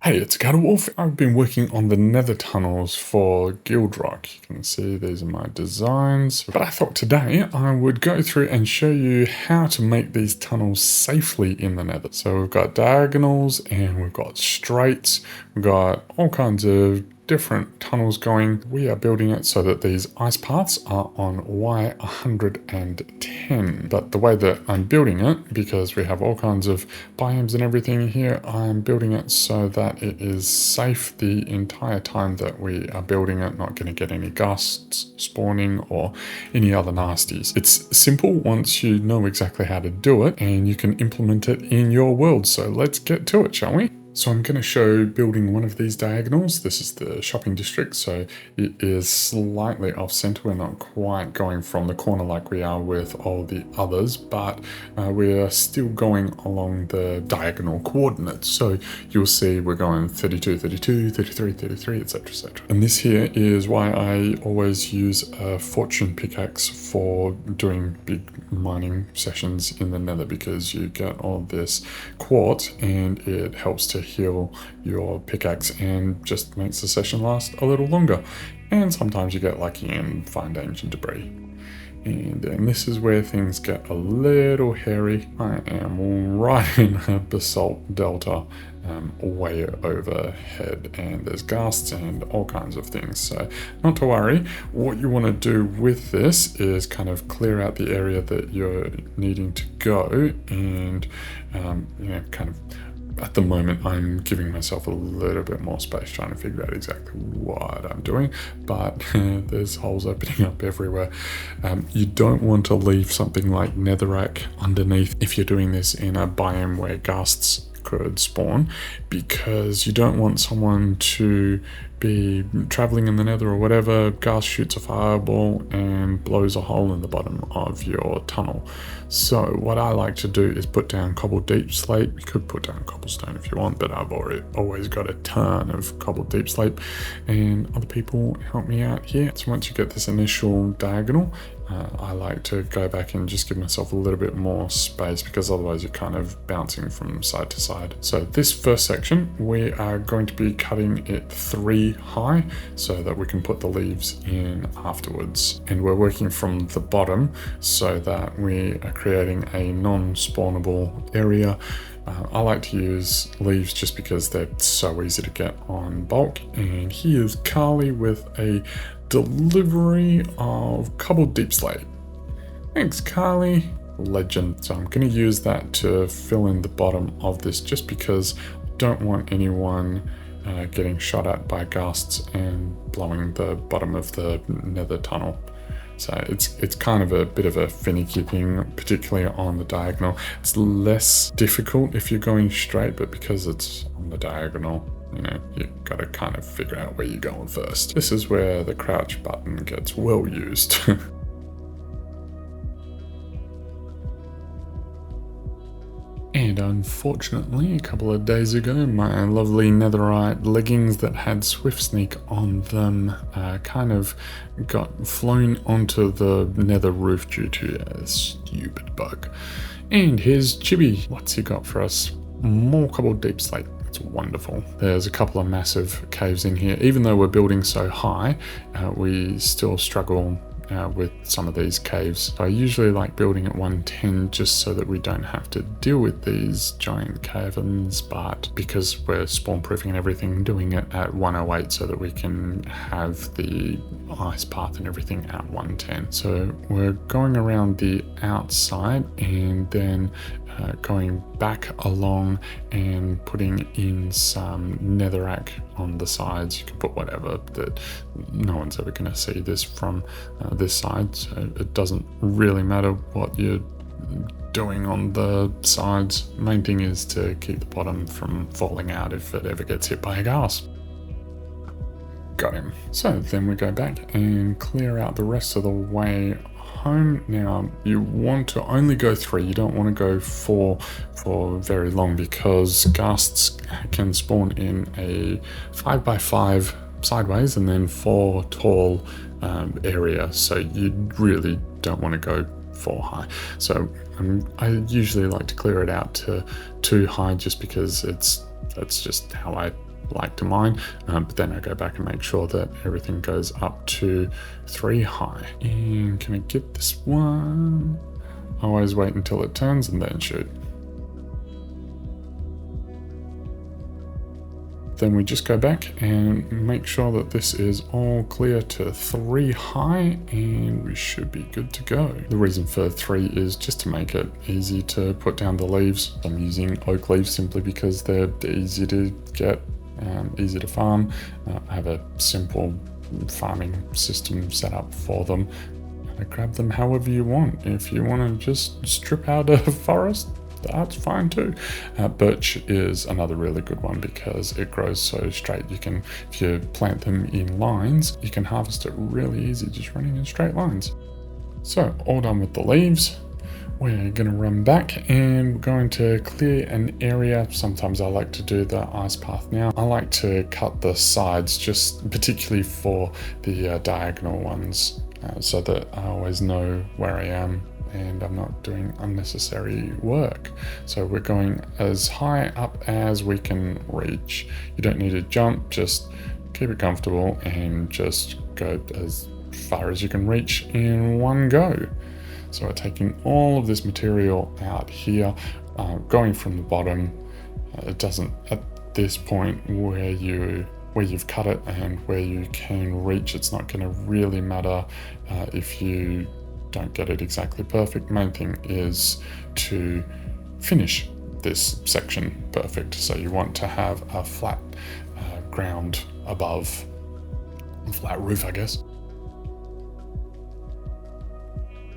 Hey, it's Wolf. I've been working on the Nether tunnels for Bedrock. You can see these are my designs. But I thought today I would go through and show you how to make these tunnels safely in the Nether. So we've got diagonals and we've got straights. We've got all kinds of different tunnels going. We are building it so that these ice paths are on Y110. But the way that I'm building it, because we have all kinds of biomes and everything here, I'm building it so that it is safe the entire time that we are building it, not going to get any gusts spawning or any other nasties. It's simple once you know exactly how to do it and you can implement it in your world. So let's get to it, shall we? So I'm going to show building one of these diagonals. This is the shopping district, so it is slightly off center. We're not quite going from the corner like we are with all the others, but we are still going along the diagonal coordinates. So you'll see we're going 32, 32, 33, 33, etc, etc. And this here is why I always use a fortune pickaxe for doing big mining sessions in the Nether, because you get all this quartz and it helps to heal your pickaxe and just makes the session last a little longer. And sometimes you get lucky and find ancient debris. And then this is where things get a little hairy. I am right in a basalt delta way overhead, and there's ghasts and all kinds of things. So not to worry. What you want to do with this is kind of clear out the area that you're needing to go, and kind of at the moment, I'm giving myself a little bit more space, trying to figure out exactly what I'm doing, but there's holes opening up everywhere. You don't want to leave something like netherrack underneath if you're doing this in a biome where ghasts could spawn, because you don't want someone to be traveling in the Nether or whatever, ghast shoots a fireball and blows a hole in the bottom of your tunnel. So what I like to do is put down cobbled deep slate. You could put down cobblestone if you want, but I've always got a ton of cobbled deep slate, and other people help me out here. So once you get this initial diagonal, I like to go back and just give myself a little bit more space, because otherwise you're kind of bouncing from side to side. So this first section, we are going to be cutting it 3 high so that we can put the leaves in afterwards. And we're working from the bottom so that we are creating a non-spawnable area. I like to use leaves just because they're so easy to get on bulk. And here's Carly with a delivery of cobbled deep slate. Thanks, Carly. Legend. So I'm going to use that to fill in the bottom of this, just because I don't want anyone getting shot at by ghasts and blowing the bottom of the Nether tunnel. So it's kind of a bit of a finicky thing, particularly on the diagonal. It's less difficult if you're going straight, but because it's on the diagonal, you've got to kind of figure out where you're going first. This is where the crouch button gets well used. And unfortunately, a couple of days ago, my lovely netherite leggings that had swift sneak on them kind of got flown onto the nether roof due to a stupid bug. And here's Chibi. What's he got for us? More cobbled deep slate. It's wonderful. There's a couple of massive caves in here. Even though we're building so high, we still struggle with some of these caves. So I usually like building at 110 just so that we don't have to deal with these giant caverns, but because we're spawn proofing and everything, doing it at 108 so that we can have the ice path and everything at 110. So we're going around the outside and then going back along and putting in some netherrack on the sides. You can put whatever, that no one's ever going to see this from this side, so it doesn't really matter what you're doing on the sides. Main thing is to keep the bottom from falling out if it ever gets hit by a ghast. Got him. So then we go back and clear out the rest of the way home. Now you want to only go 3, you don't want to go 4 for very long, because ghasts can spawn in a 5x5 sideways and then 4 tall area, so you really don't want to go 4 high. So I usually like to clear it out to 2 high, just because that's just how I like to mine, but then I go back and make sure that everything goes up to 3 high. And can I get this one? Always wait until it turns and then shoot. Then we just go back and make sure that this is all clear to 3 high, and we should be good to go. The reason for 3 is just to make it easy to put down the leaves. I'm using oak leaves simply because they're easy to get, easy to farm. I have a simple farming system set up for them. Grab them however you want. If you want to just strip out a forest, that's fine too. Birch is another really good one because it grows so straight. You can, if you plant them in lines, you can harvest it really easy just running in straight lines. So all done with the leaves. We're going to run back and we're going to clear an area. Sometimes I like to do the ice path now. I like to cut the sides, just particularly for the diagonal ones, so that I always know where I am and I'm not doing unnecessary work. So we're going as high up as we can reach. You don't need to jump, just keep it comfortable and just go as far as you can reach in one go. So we're taking all of this material out here, going from the bottom. It doesn't, at this point where you've cut it and where you can reach, it's not going to really matter if you don't get it exactly perfect. Main thing is to finish this section perfect. So you want to have a flat ground above, a flat roof, I guess.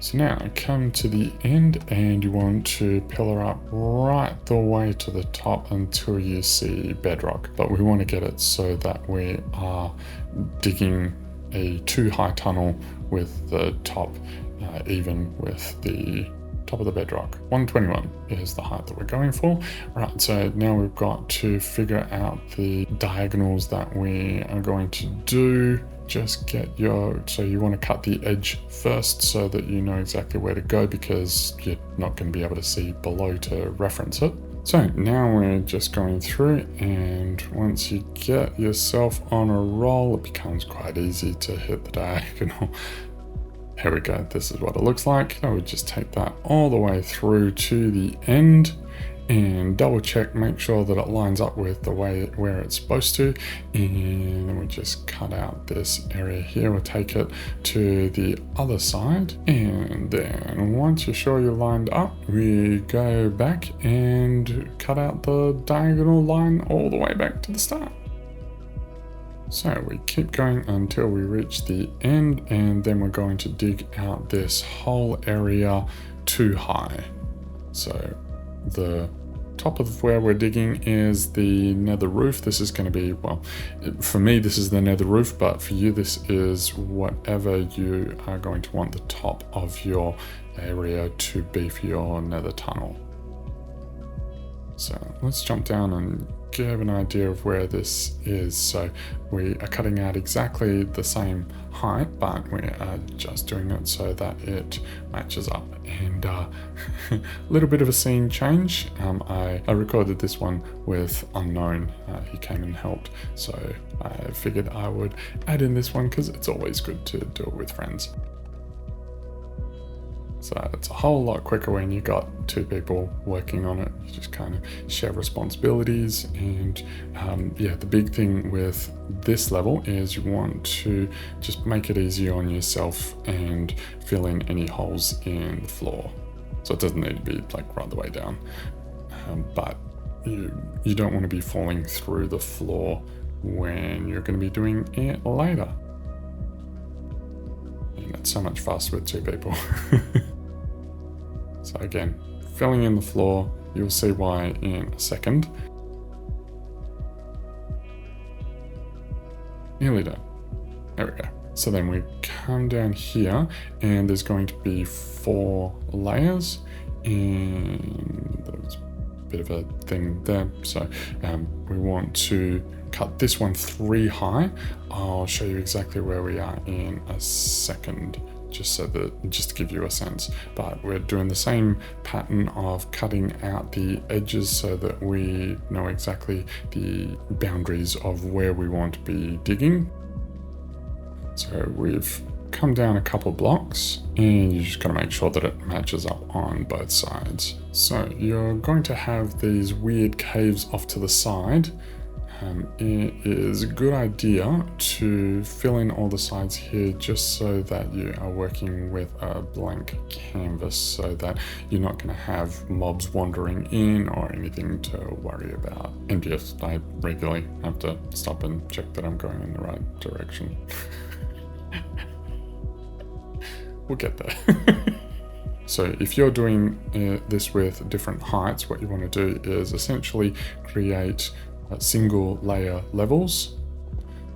So now come to the end and you want to pillar up right the way to the top until you see bedrock. But we want to get it so that we are digging a 2 high tunnel with the top even with the top of the bedrock. 121 is the height that we're going for. Right, so now we've got to figure out the diagonals that we are going to do. Just get so you want to cut the edge first so that you know exactly where to go, because you're not going to be able to see below to reference it. So now we're just going through, and once you get yourself on a roll, it becomes quite easy to hit the diagonal. Here we go, this is what it looks like. So we just take that all the way through to the end and double check, make sure that it lines up with the way where it's supposed to, and then we just cut out this area here. We'll take it to the other side, and then once you're sure you're lined up, we go back and cut out the diagonal line all the way back to the start. So we keep going until we reach the end, and then we're going to dig out this whole area 2 high. So the top of where we're digging is the nether roof. This is going to be, well, for me this is the nether roof, but for you this is whatever you are going to want the top of your area to be for your nether tunnel. So let's jump down and give an idea of where this is. So we are cutting out exactly the same height, but we are just doing it so that it matches up. And a little bit of a scene change. I recorded this one with Unknown. He came and helped, so I figured I would add in this one because it's always good to do it with friends. So it's a whole lot quicker when you got 2 people working on it. You just kind of share responsibilities, and yeah, the big thing with this level is you want to just make it easy on yourself and fill in any holes in the floor. So it doesn't need to be like right the way down, but you don't want to be falling through the floor when you're going to be doing it later. And it's so much faster with 2 people. So again, filling in the floor, you'll see why in a second. Nearly done. There we go. So then we come down here, and there's going to be 4 layers, and there's a bit of a thing there. So we want to cut this one 3 high. I'll show you exactly where we are in a second. just to give you a sense. But we're doing the same pattern of cutting out the edges so that we know exactly the boundaries of where we want to be digging. So we've come down a couple blocks, and you just got to make sure that it matches up on both sides. So you're going to have these weird caves off to the side. It is a good idea to fill in all the sides here just so that you are working with a blank canvas, so that you're not going to have mobs wandering in or anything to worry about. And yes, I regularly have to stop and check that I'm going in the right direction. We'll get there. So if you're doing this with different heights, what you want to do is essentially create single layer levels.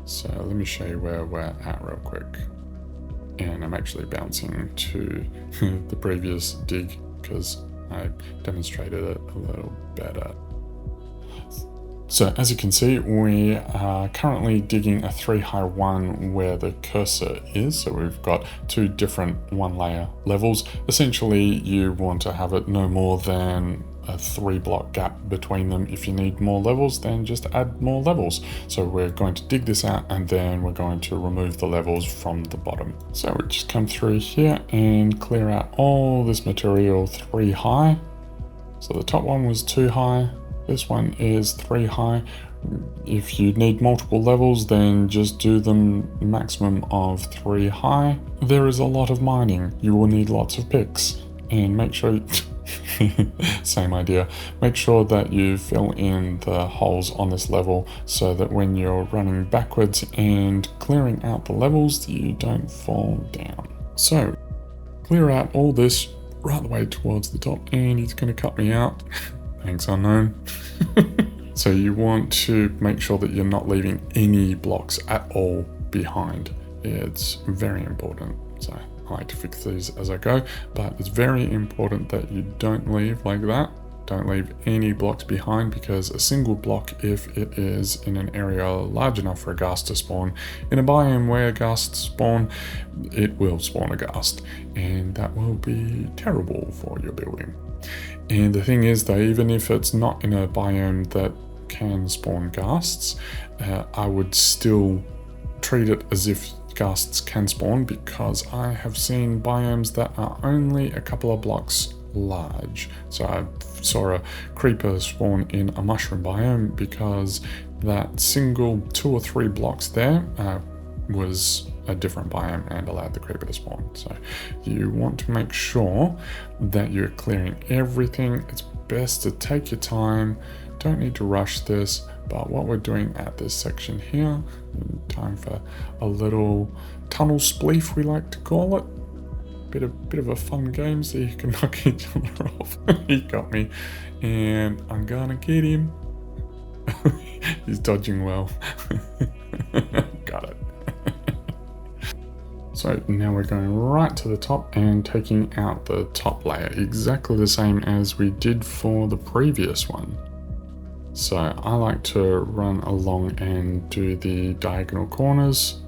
So let me show you where we're at real quick. And I'm actually bouncing to the previous dig because I demonstrated it a little better. So as you can see, we are currently digging a 3-high one where the cursor is. So we've got 2 different 1-layer levels. Essentially, you want to have it no more than a 3-block gap between them. If you need more levels, then just add more levels. So we're going to dig this out, and then we're going to remove the levels from the bottom. So we just come through here and clear out all this material 3-high. So the top one was 2-high. This one is 3-high. If you need multiple levels, then just do them maximum of 3-high. There is a lot of mining. You will need lots of picks. And make sure, same idea, make sure that you fill in the holes on this level so that when you're running backwards and clearing out the levels, you don't fall down. So clear out all this right the way towards the top, and he's going to cut me out. Thanks, unknown. So you want to make sure that you're not leaving any blocks at all behind. It's very important. So I like to fix these as I go, but it's very important that you don't leave like that. Don't leave any blocks behind, because a single block, if it is in an area large enough for a ghast to spawn, in a biome where ghasts spawn, it will spawn a ghast, and that will be terrible for your building. And the thing is though, even if it's not in a biome that can spawn ghasts, I would still treat it as if ghasts can spawn, because I have seen biomes that are only a couple of blocks large. So I saw a creeper spawn in a mushroom biome because that single 2 or 3 blocks there was a different biome and allowed the creeper to spawn. So you want to make sure that you're clearing everything. It's best to take your time. Don't need to rush this, but what we're doing at this section here, time for a little tunnel spleef, we like to call it. Bit of a fun game so you can knock each other off. He got me, and I'm gonna get him. He's dodging well. Got it. So now we're going right to the top and taking out the top layer, exactly the same as we did for the previous one. So I like to run along and do the diagonal corners,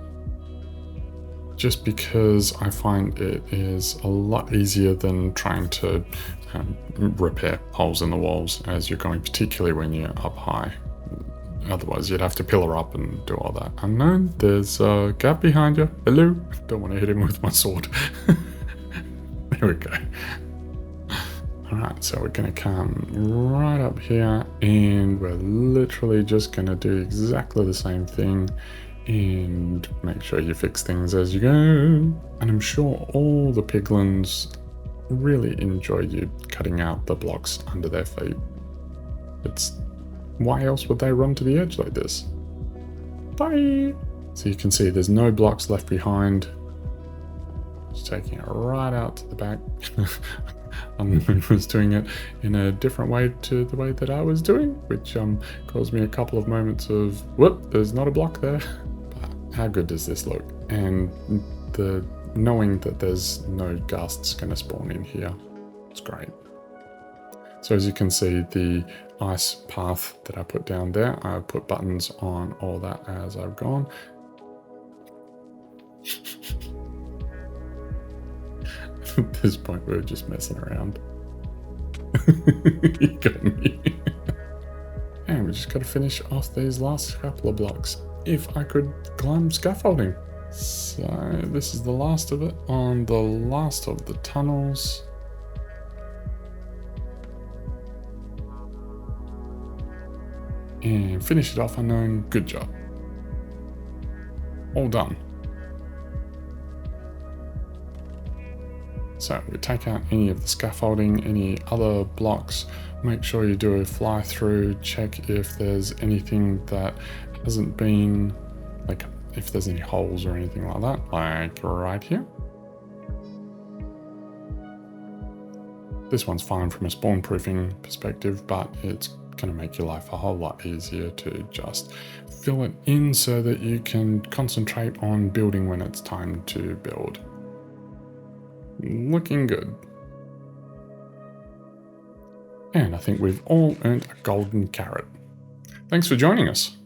just because I find it is a lot easier than trying to repair holes in the walls as you're going, particularly when you're up high. Otherwise you'd have to pillar up and do all that. Unknown, there's a gap behind you. Hello? Don't want to hit him with my sword. There we go. Alright, so we're going to come right up here, and we're literally just going to do exactly the same thing, and make sure you fix things as you go. And I'm sure all the piglins really enjoy you cutting out the blocks under their feet. Why else would they run to the edge like this? Bye! So you can see there's no blocks left behind. Just taking it right out to the back. I was doing it in a different way to the way that I was doing, which caused me a couple of moments of, whoop, there's not a block there. But how good does this look? And the knowing that there's no ghasts going to spawn in here, it's great. So as you can see, the ice path that I put down there, I put buttons on all that as I've gone. At this point, we were just messing around. You got me. And we just got to finish off these last couple of blocks. If I could climb scaffolding. So this is the last of it on the last of the tunnels. And finish it off unknown. Good job. All done. So we take out any of the scaffolding, any other blocks, make sure you do a fly through, check if there's anything that hasn't been, like if there's any holes or anything like that, like right here. This one's fine from a spawn proofing perspective, but it's going to make your life a whole lot easier to just fill it in so that you can concentrate on building when it's time to build. Looking good. And I think we've all earned a golden carrot. Thanks for joining us.